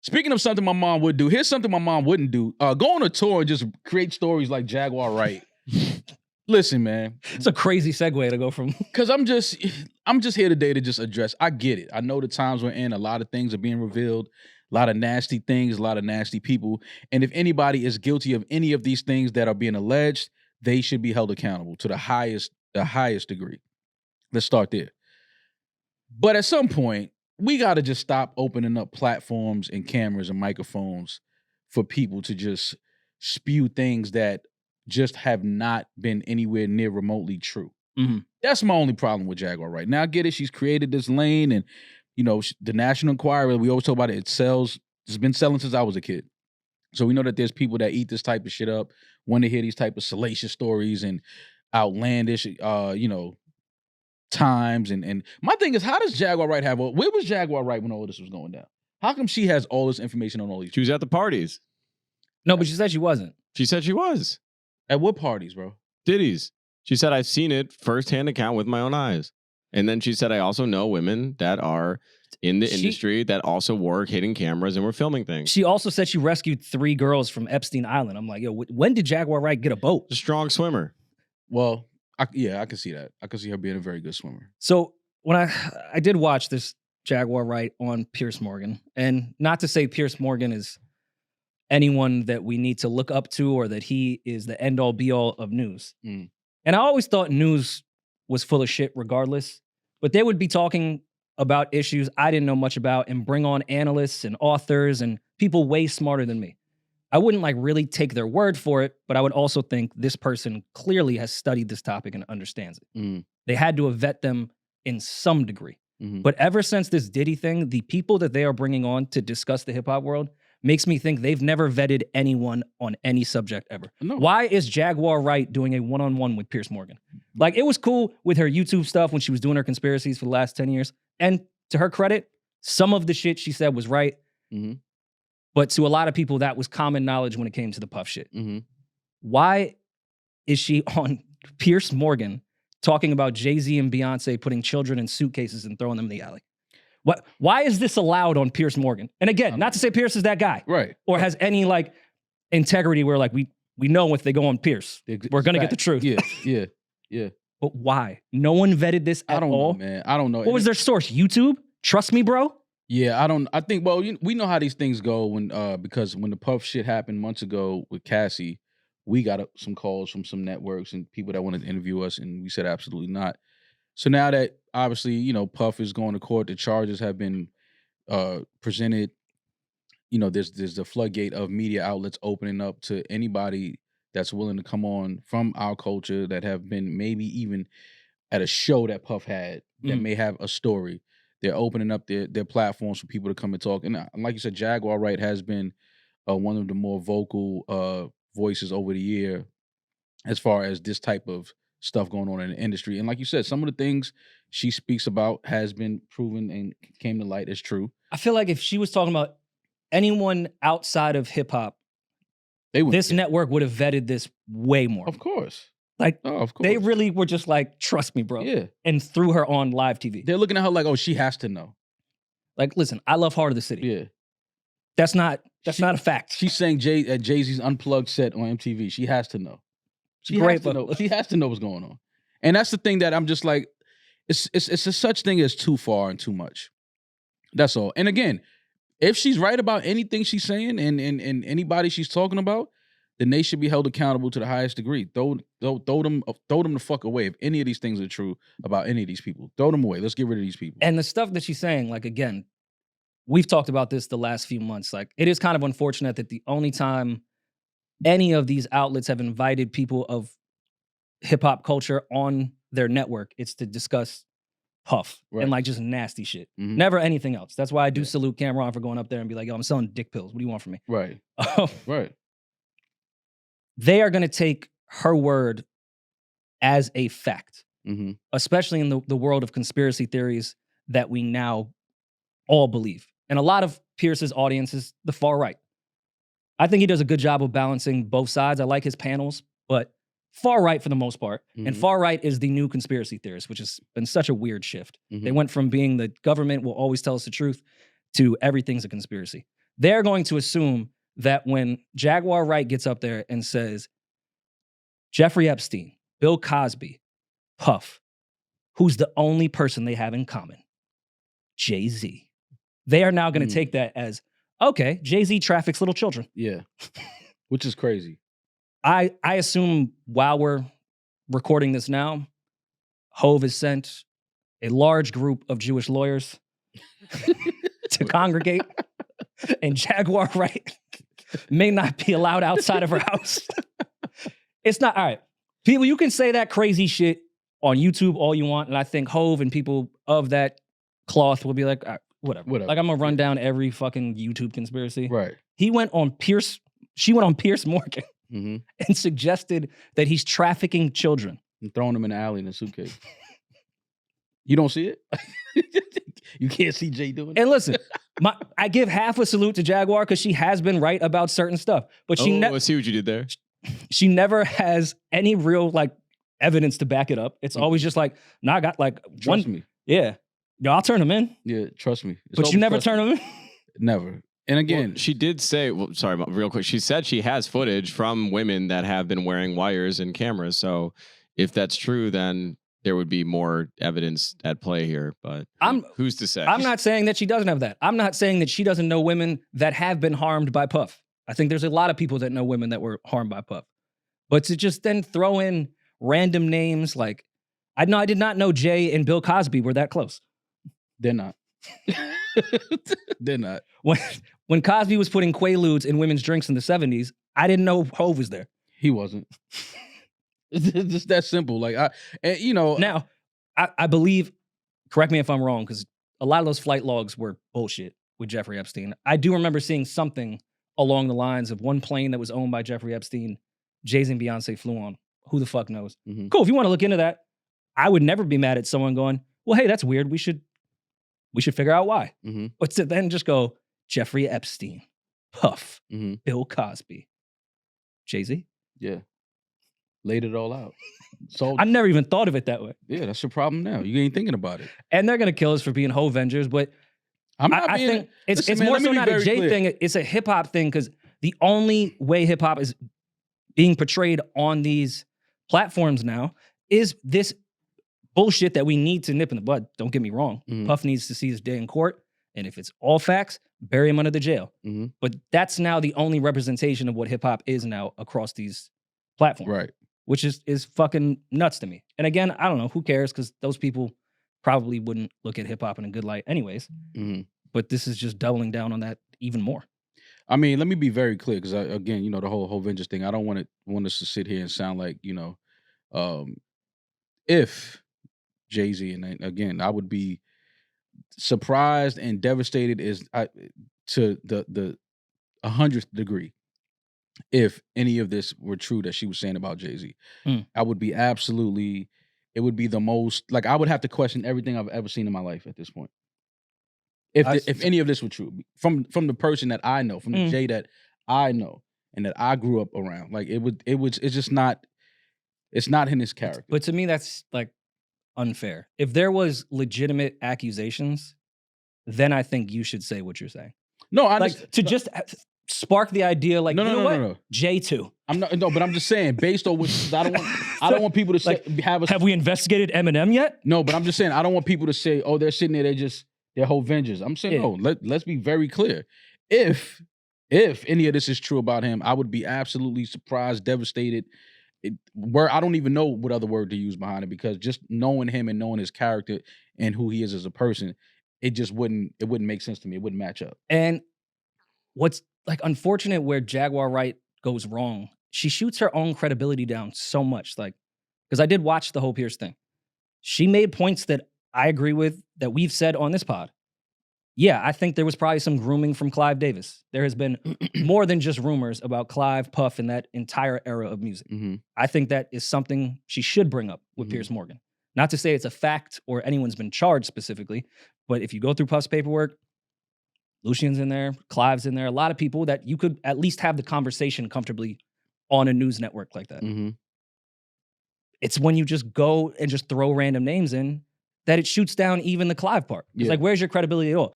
Speaking of something my mom would do, here's something my mom wouldn't do. Go on a tour and just create stories like Jaguar Wright. Listen, man. It's a crazy segue to go from. Because I'm just here today to just address. I get it. I know the times we're in, a lot of things are being revealed, a lot of nasty things, a lot of nasty people. And if anybody is guilty of any of these things that are being alleged, they should be held accountable to the highest degree. Let's start there. But at some point, we got to just stop opening up platforms and cameras and microphones for people to just spew things that just have not been anywhere near remotely true. Mm-hmm. That's my only problem with Jaguar right now. I get it. She's created this lane and, the National Enquirer, we always talk about it. It sells. It's been selling since I was a kid. So we know that there's people that eat this type of shit up when they hear these type of salacious stories and outlandish, times. And my thing is, how does Jaguar Wright where was Jaguar Wright when all this was going down? How come she has all this information on all these? She was at the parties. No, but she said she wasn't. She said she was. At what parties, bro? Diddy's. She said, I've seen it firsthand account with my own eyes. And then she said, I also know women that are in the industry that also work hitting cameras and were filming things. She also said she rescued 3 girls from Epstein Island. I'm like, yo, when did Jaguar Wright get a boat? A strong swimmer. Well, I can see that. I can see her being a very good swimmer. So when I did watch this Jaguar Wright on Piers Morgan, and not to say Piers Morgan is anyone that we need to look up to or that he is the end-all be-all of news. Mm. And I always thought news was full of shit regardless, but they would be talking about issues I didn't know much about and bring on analysts and authors and people way smarter than me. I wouldn't really take their word for it, but I would also think this person clearly has studied this topic and understands it. Mm. They had to have vet them in some degree. Mm-hmm. But ever since this Diddy thing, the people that they are bringing on to discuss the hip hop world makes me think they've never vetted anyone on any subject ever. No. Why is Jaguar Wright doing a one-on-one with Piers Morgan? It was cool with her YouTube stuff when she was doing her conspiracies for the last 10 years. And to her credit, some of the shit she said was right. Mm-hmm. But to a lot of people, that was common knowledge when it came to the Puff shit. Mm-hmm. Why is she on Piers Morgan talking about Jay-Z and Beyonce putting children in suitcases and throwing them in the alley? Why is this allowed on Piers Morgan? And again, not to say Piers is that guy. Right. Or has any integrity where we know if they go on Piers, we're going to get the truth. Yeah. But why? No one vetted this at all? Know, man. I don't know. What was their source? YouTube? Trust me, bro? Yeah, I think, we know how these things go because when the Puff shit happened months ago with Cassie, we got some calls from some networks and people that wanted to interview us, and we said absolutely not. So now that obviously, Puff is going to court, the charges have been presented. There's the floodgate of media outlets opening up to anybody that's willing to come on from our culture that have been maybe even at a show that Puff had that may have a story. They're opening up their platforms for people to come and talk. And like you said, Jaguar Wright has been one of the more vocal voices over the year as far as this type of stuff going on in the industry. And like you said, some of the things she speaks about has been proven and came to light as true. I feel like if she was talking about anyone outside of hip hop, this network would have vetted this way more. Of course. Of course. They really were just trust me, bro. Yeah. And threw her on live TV. They're looking at her oh, she has to know. Listen, I love Heart of the City. Yeah. That's not a fact. She's saying at Jay-Z's Unplugged set on MTV. She has to know. She has to know what's going on. And that's the thing that I'm just it's a such thing as too far and too much. That's all. And again, if she's right about anything she's saying and anybody she's talking about, then they should be held accountable to the highest degree. Throw them the fuck away. If any of these things are true about any of these people, throw them away. Let's get rid of these people. And the stuff that she's saying, again, we've talked about this the last few months. It is kind of unfortunate that the only time any of these outlets have invited people of hip hop culture on their network, it's to discuss Puff and just nasty shit. Mm-hmm. Never anything else. That's why I do salute Cameron for going up there and be like, yo, I'm selling dick pills. What do you want from me? Right. Right. They are going to take her word as a fact, especially in the world of conspiracy theories that we now all believe. And a lot of Pierce's audience is the far right. I think he does a good job of balancing both sides. I like his panels, but far right for the most part. And far right is the new conspiracy theorist, which has been such a weird shift. They went from being the government will always tell us the truth to everything's a conspiracy. they're going to assume that when Jaguar Wright gets up there and says, Jeffrey Epstein, Bill Cosby, Puff, who's the only person they have in common? Jay-Z. They are now going to take that as, okay, Jay-Z traffics little children. Yeah. Which is crazy. I assume while we're recording this now, Hove has sent a large group of Jewish lawyers to congregate, and Jaguar Wright may not be allowed outside of her house. It's not, all right. People, you can say that crazy shit on YouTube all you want, and I think Hove and people of that cloth will be like, all right, whatever. Like, I'm gonna run down every fucking YouTube conspiracy. Right. She went on Piers Morgan and suggested that he's trafficking children. And throwing them in the alley in a suitcase. You don't see it? You can't see Jay doing it? And listen, I give half a salute to Jaguar because she has been right about certain stuff. But I see what you did there. She never has any real like evidence to back it up. It's always just like, nah, I got like trust me. Yeah. No, I'll turn them in. Yeah, trust me. But you never turn them in? Never. And again, she did say, sorry, real quick. She said she has footage from women that have been wearing wires and cameras. So if that's true, then there would be more evidence at play here. But who's to say? I'm not saying that she doesn't have that. I'm not saying that she doesn't know women that have been harmed by Puff. I think there's a lot of people that know women that were harmed by Puff. But to just then throw in random names like, I did not know Jay and Bill Cosby were that close. They're not. They're not. When Cosby was putting Quaaludes in women's drinks in the 70s, I didn't know Hove was there. He wasn't. It's just that simple. Like, Now, I believe, correct me if I'm wrong, because a lot of those flight logs were bullshit with Jeffrey Epstein. I do remember seeing something along the lines of one plane that was owned by Jeffrey Epstein, Jay-Z and Beyonce flew on. Who the fuck knows? Cool, if you want to look into that, I would never be mad at someone going, well, hey, that's weird. We should figure out why. But to then just go, Jeffrey Epstein, Puff, Bill Cosby, Jay-Z. Yeah. Laid it all out. So I never even thought of it that way. Yeah, that's your problem now. You ain't thinking about it. And they're gonna kill us for being Hovengers, but I think it's more so not a Jay thing. It's a hip hop thing because the only way hip hop is being portrayed on these platforms now is this bullshit that we need to nip in the bud. Don't get me wrong. Puff needs to see his day in court, and if it's all facts, bury him under the jail. But that's now the only representation of what hip hop is now across these platforms. Right. Which is fucking nuts to me. And again, I don't know, who cares? Because those people probably wouldn't look at hip hop in a good light anyways. But this is just doubling down on that even more. I mean, let me be very clear, because again, the whole Hovengers thing, I don't want us to sit here and sound like, if Jay-Z, and again, I would be surprised and devastated to the 100th degree if any of this were true that she was saying about Jay-Z. I would be it would be the most, like, I would have to question everything I've ever seen in my life at this point. If any of this were true, from the person that I know, from the Jay that I know and that I grew up around, like it's just not, it's not in his character. But to me, that's like unfair. If there was legitimate accusations, then I think you should say what you're saying. No, I like to just spark the idea, like, no. Jay too. But I'm just saying, based on what I don't want people to say, like, have we investigated Eminem yet? No, but I'm just saying, I don't want people to say, oh, they're sitting there, they're Hovengers. I'm saying, no, let's be very clear. If any of this is true about him, I would be absolutely surprised, devastated. I don't even know what other word to use behind it, because just knowing him and knowing his character and who he is as a person, it wouldn't make sense to me. It wouldn't match up. And what's like unfortunate where Jaguar Wright goes wrong, she shoots her own credibility down so much. Like, because I did watch the whole Piers thing. She made points that I agree with, that we've said on this pod. Yeah, I think there was probably some grooming from Clive Davis. There has been more than just rumors about Clive, Puff, and that entire era of music. I think that is something she should bring up with Piers Morgan. Not to say it's a fact or anyone's been charged specifically, but if you go through Puff's paperwork, Lucian's in there, Clive's in there, a lot of people that you could at least have the conversation comfortably on a news network like that. It's when you just go and just throw random names in that it shoots down even the Clive part. It's like, where's your credibility at all?